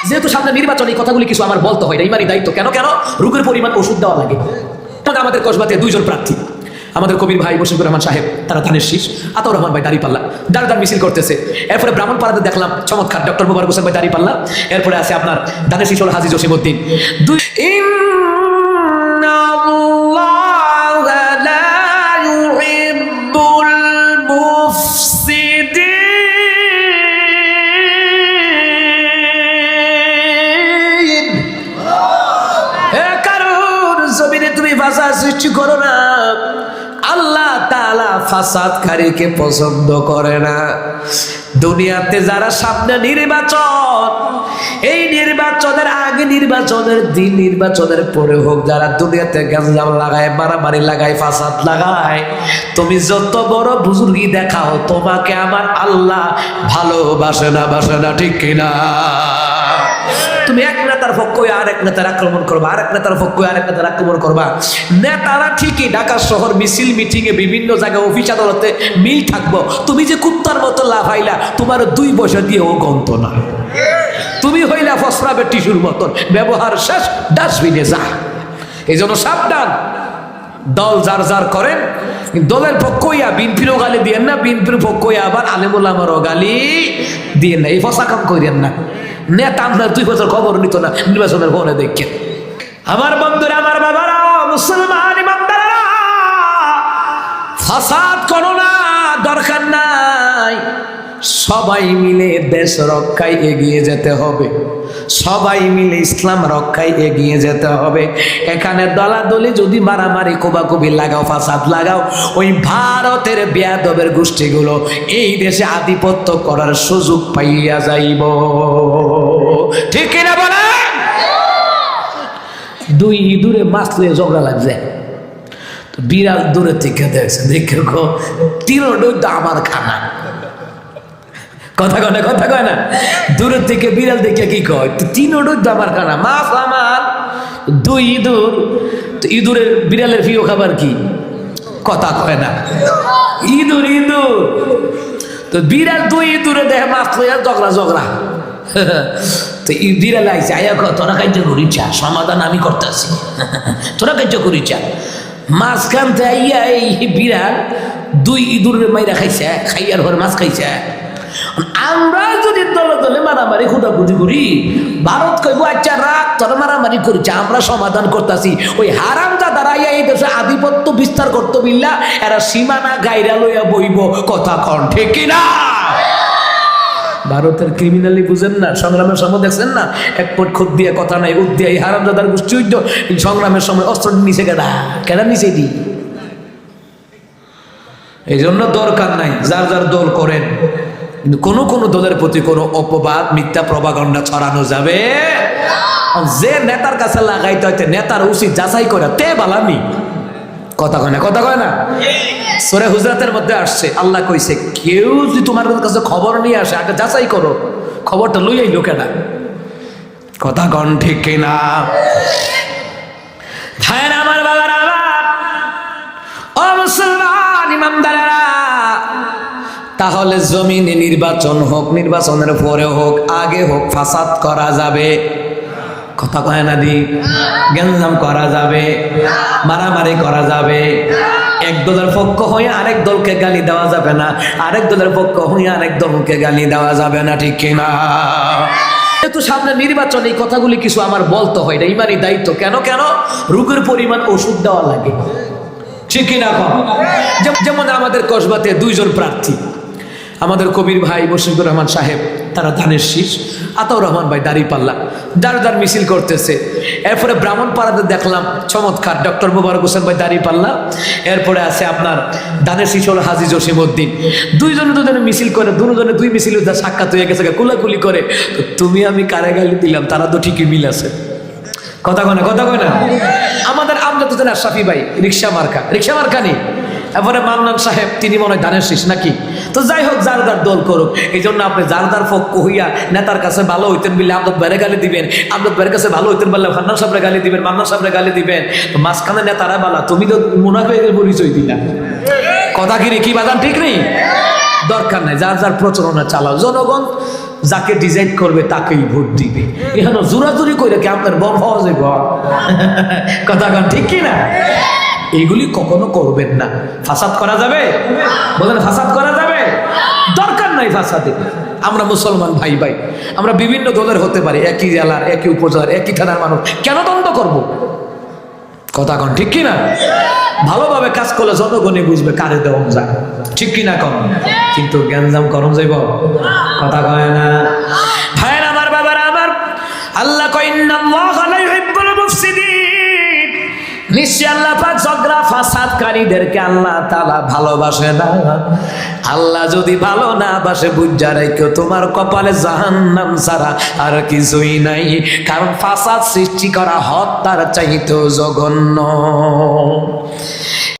যেহেতু সামনে নির্বাচন, এই কথাগুলি কিছু আমার বলতে হয় না, ইমানি দায়িত্ব। কেন কেন রোগের পরিমাণ ওষুধ দেওয়া লাগে। আমাদের কসবাতে দুইজন প্রার্থী, আমাদের কবির ভাই বশিকুর রহমান সাহেব, তারা ধানের শীষ, আতাউর রহমান ভাই দাঁড়িপাল্লা, দাঁড় মিছিল করতেছে। এরপরে ব্রাহ্মণপাড়াতে দেখলাম চমৎকার ডক্টর মুবারক হোসেন ভাই দাঁড়িপাল্লা। এরপরে আছে আপনার ধানের শীষ হল হাজী জসিমউদ্দিন। সৃষ্টি করো না, আল্লাহ তাআলা ফাসাদকারীকে পছন্দ করে না। দুনিয়াতে যারা সামনে নির্বাচন, এই নির্বাচনের আগে, নির্বাচনের দিন, নির্বাচনের পরে হোক, যারা দুনিয়াতে গ্যাঞ্জাম লাগায়, মারামারি লাগায়, ফাসাদ লাগায়, তুমি যত বড় বুজুর্গি দেখাও, তোমাকে আমার আল্লাহ ভালোবাসে না, বাসে না, ঠিক কিনা? তুমি এক নেতার পক্ষে আরেক নেতার আক্রমণ করবা, আরেক নেতার পক্ষে আরেক নেতার আক্রমণ করবা। নেতারা ঠিকই ঢাকা শহর মিছিল মিটিং এ বিভিন্ন জায়গায় অফিস আদালতে মিল থাকবো, তুমি যে কুত্তার মতো লাফাইলা, তোমার 2 পয়সা দিয়েও গন্ত না। তুমি হইলা ফসফরাবের টিস্যুর মতন, ব্যবহার শেষ, ডাস্টবিনে যা। এই জন্য সাবধান, দল যার যার করেন, দলের পক্ষই বিএনপিরও গালি দিয়েন না, বিএনপির পক্ষই আবার আলেমুল আমারও গালি দিয়েন না। এই ফসা কাম করেন না। নেতা আপনার 2 বছর খবর নিত না, নির্বাচনের ফোনে দেখেন। আমার বন্ধুরা, আমার বাবারা, মুসলমান ইমানদারেরা, ফাসাদ করো না, দরকার নাই। সবাই মিলে দেশ রক্ষায় এগিয়ে যেতে হবে, সবাই মিলে ইসলাম রক্ষায় এগিয়ে যেতে হবে। এখানে দলাদলি যদি মারামারি কোবাকুবি লাগাও, ফাসাদ লাগাও, ওই ভারতের বেয়াদবের গোষ্ঠীগুলো এই দেশে আধিপত্য করার সুযোগ পাইয়া যাইব, ঠিক কিনা বলেন? 2 ইঁদুরে মাছলে ঝগড়া লাগছে, বিড়াল দূরে থেকে দেখছে, দেখে তিনটাই তো আমার খানা। কথা কয় না, কথা কয় না। দূরের থেকে বিড়াল দেখে কি কয়, 3টাই তো আমার খানা, মাছ আমার। 2 ইঁদুর, তো ইঁদুরের বিড়ালের প্রিয় খাবার কি? কথা কয় না, ইঁদুর, ইঁদুর। তো বিড়াল 2 ইঁদুরে দেখে মাছ লইয়া ঝগড়া ঝগড়া। তো বিড়াল আইছে, আয়া তোরা কার্য করিছা, সমাধান আমি করতেছি, তোরা কার্য করিছা। মাঝখান থেকে এই বিড়াল 2 ইঁদুরের মাইরা খাইছে, খাইয়ার ঘরে মাছ খাইছে। আমরা যদি দলে দলে মারামারি খুদাখুদি করি, ভারত কইব আচ্ছা রাখ, তোরা মারামারি করিছে, আমরা সমাধান করতেছি। ওই হারামজাদারা এই দেশে আধিপত্য বিস্তার করতে বিল্লা, এরা সীমানা গাইরা লইয়া বইব, কথা কন, ঠিক কিনা? ভারতের ক্রিমিনালি বুঝেন না, সংগ্রামের সময় দেখছেন না, এক পট খুদ দিয়ে কথা নাই, উদ দিয়ে এই হারামজাদার গোষ্ঠী সংগ্রামের সময় অস্ত্র নিচে কেনা নিচে দি। এই জন্য দরকার নাই, যার যার দল করেন, কিন্তু কোনো কোনো দলের প্রতি কোনো অপবাদ, মিথ্যা প্রপাগান্ডা ছড়ানো যাবে। যে নেতার কাছে লাগাইতে হইতে নেতার উচিত যাচাই করে তে বালানি, কথা কয় না, কথা কয় না। সূরা হুজরাতের মধ্যে আসছে, আল্লাহ কইছে, কেউ যদি তোমার কাছে খবর নিয়ে আসে, আগে যাচাই করো, খবরটা লইয়াই লোকেরা, কথা কন, ঠিক কিনা? ভাইরা আমার, বাবারা আমার, ও মুসলমান ইমানদারেরা, তাহলে জমিনে নির্বাচন হোক, নির্বাচনের পরে হোক, আগে হোক, ফাসাদ করা যাবে, কথা কয় না দি, গ্যাঞ্জাম করা যাবে, মারামারি করা যাবে। এক দলের পক্ষ হয়ে আরেক দলকে গালি দেওয়া যাবে না, আরেক দলের পক্ষ হয়ে আরেক দলকে গালি দেওয়া যাবে না, ঠিক কিনা? যেহেতু সামনে নির্বাচন, এই কথাগুলি কিছু আমার বলতে হয় না, ইমানি দায়িত্ব। কেন কেন রোগের পরিমাণ ওষুধ দেওয়া লাগে, ঠিক কিনা? যেমন আমাদের কসবাতে 2 জন প্রার্থী, আমাদের কবির ভাই বশিকুর রহমান সাহেব, তারা ধানের শীষ, আতাউর রহমান ভাই দাঁড়িপাল্লা, দাঁড় মিছিল করতেছে। এরপরে ব্রাহ্মণপাড়াতে দেখলাম চমৎকার ডক্টর মুবারক হোসেন ভাই দাঁড়িপাল্লা। এরপরে আছে আপনার ধানের শীষ হল হাজী জসিমউদ্দিন। 2 জনে মিছিল করে, 2 মিছিল সাক্ষাৎ হয়ে গেছে, কুলাকুলি করে। তো তুমি আমি কারে গালি দিলাম, তারা তো ঠিকই মিল আছে, কথা কয় না, কথা কয় না। আমাদের আমজাদ হোসেন আশরাফি ভাই রিক্সা মার্কা নেই। এরপরে মান্নান সাহেব, তিনি মনে হয় ধানের শীষ নাকি। তো যাই হোক, যার যার দল করুক। এই জন্য আপনি যার যার পক্ষ হইয়া নেতার কাছে ভালো হইতেন বললে আমজাদ ভাইয়ের গালি দিবেন, আমজাদ ভাইয়ের কাছে ভালো হইতেন বললে মান্নান সাহেবের গালি দিবেন, মান্নান সাহেবের গালি দিবেন। তো মাঝখানে নেতারা বালা, তুমি তো মুনাফিকের পরিচয় দিলা, কথা কি বাজান, ঠিক নেই? দরকার নাই, যার যার প্রচারণা চালাও। জনগণ যাকে ডিজাইন করবে তাকেই ভোট দিবে। এখানে জোরাজুরি করে কি আপনার বম হওয়া যাবে? কথা কন ঠিক কি না? এগুলি কখনো করবেন না। ফাসাদ করা যাবে? বলেন ফাসাদ করা যাবে? দরকার নাই ফাসাদে। আমরা মুসলমান ভাই ভাই, আমরা বিভিন্ন দলের হতে পারি, একই জেলার, একই উপজেলার, একই থানার মানুষ, কেন দ্বন্দ্ব করব? কথা কন ঠিক কি না? ভালোভাবে কাজ করলে জনগণই বুঝবে কারে দেওয়া যায়, ঠিক কি না কন? কিন্তু গ্যাঞ্জাম করম যাইব, কথা কয় না। ভাইয়ের আমার, বাবার আমার, আল্লাহ কয় ইন্নাল্লাহা লা ইউহিব্বুল মুফসিদিন, নিশ্চয় আল্লাহ পাক ঝগড়া ফাসাদকারীদেরকে আল্লাহ তাআলা ভালোবাসে না। আল্লাহ যদি ভালো না বাসে বুঝা রাখো তোমার কপালে জাহান্নাম ছাড়া আর কিছুই নাই। কারণ ফাসাদ সৃষ্টি করা হত্যার চাইতেও জঘন্য।